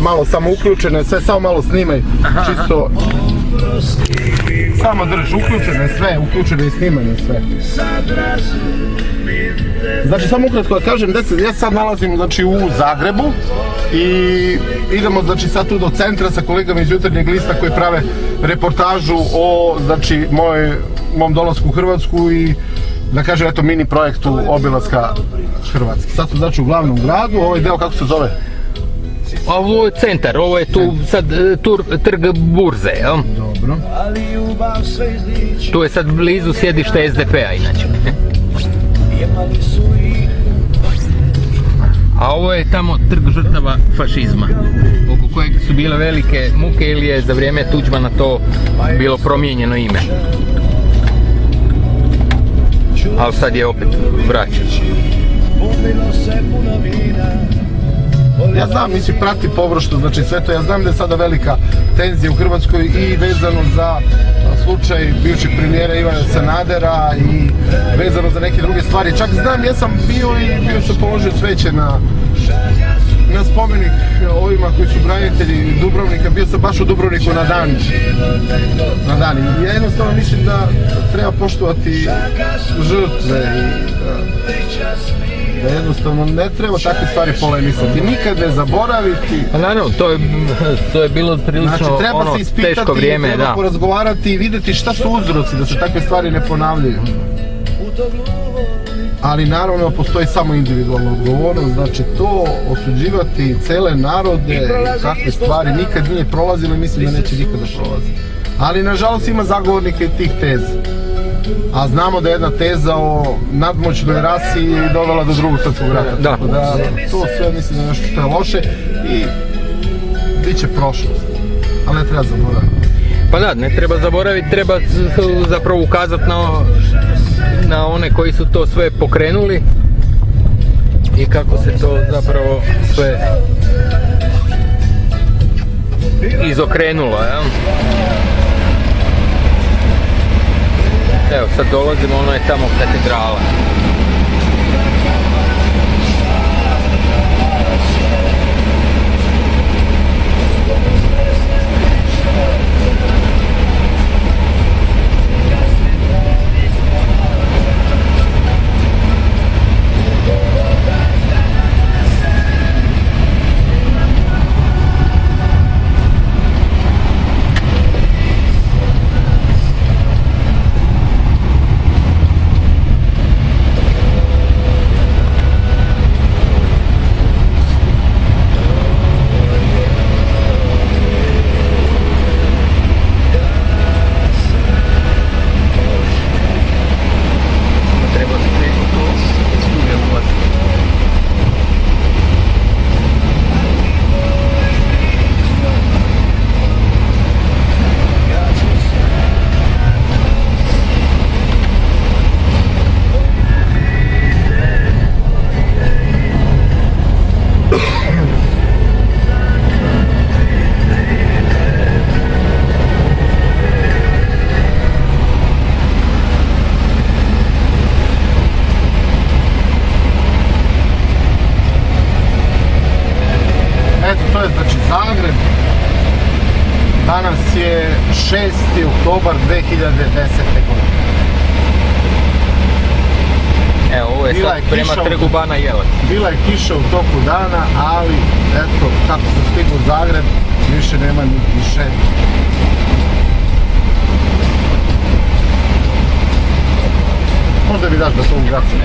Malo samo uključene, sve samo malo snimaj, čisto. Samo drž, uključene sve, uključene i snimanje sve. Znači samo ukratko da kažem, ja sad nalazim znači, u Zagrebu i idemo znači sad tu do centra sa kolegama iz Jutarnjeg lista koji prave reportažu o znači mom dolasku u Hrvatsku i da kažem eto mini projektu obilaska Hrvatske. Sad smo znači u glavnom gradu, ovaj deo kako se zove? Ovo je centar, ovo je tu sad trg burze, jel? Dobro. Tu je sad blizu sjedišta SDP-a inače. A ovo je tamo trg žrtava fašizma, oko kojeg su bile velike muke ili je za vrijeme Tuđmana to bilo promijenjeno ime. Ali sad je opet vraćeno. Ja znam, mislim, prati površno, znači sve to, ja znam da je sada velika tenzija u Hrvatskoj i vezano za slučaj bivšeg premijera Ivana Sanadera i vezano za neke druge stvari. Čak znam, ja sam bio sam položio cveće na spomenik ovima koji su branitelji Dubrovnika, bio sam baš u Dubrovniku na dan. Ja jednostavno mislim da treba poštovati žrtve i da jednostavno ne treba takve stvari polemisati, nikad ne zaboraviti. Pa naravno, to je bilo prilično znači, treba se ispitati, teško vrijeme, treba porazgovarati i vidjeti šta su uzroci da se takve stvari ne ponavljaju. Ali naravno postoji samo individualna odgovornost, znači to osuđivati cele narode i takve stvari nikad nije prolazilo i mislim da neće nikada prolaziti. Ali nažalost ima zagovornike tih teza. A znamo da je jedna teza o nadmoćnoj rasi dovela do Drugog svjetskog rata. Da. Tako da to sve mislim da je nešto što je loše i bit će prošlost. Ali ne treba zaboraviti. Pa da, ne treba zaboraviti, treba zapravo ukazati na one koji su to sve pokrenuli i kako se to zapravo sve izokrenulo, jel? Evo sad dolazimo, ono je tamo katedrala. Danas je 6. oktobar 2010. godine. Evo, ovo je sad prema trgu Bana Jelačića. Bila je kiša u toku dana, ali eto, kako se stigao u Zagreb, više nema ni kiše. Možda mi daš da to ugasim.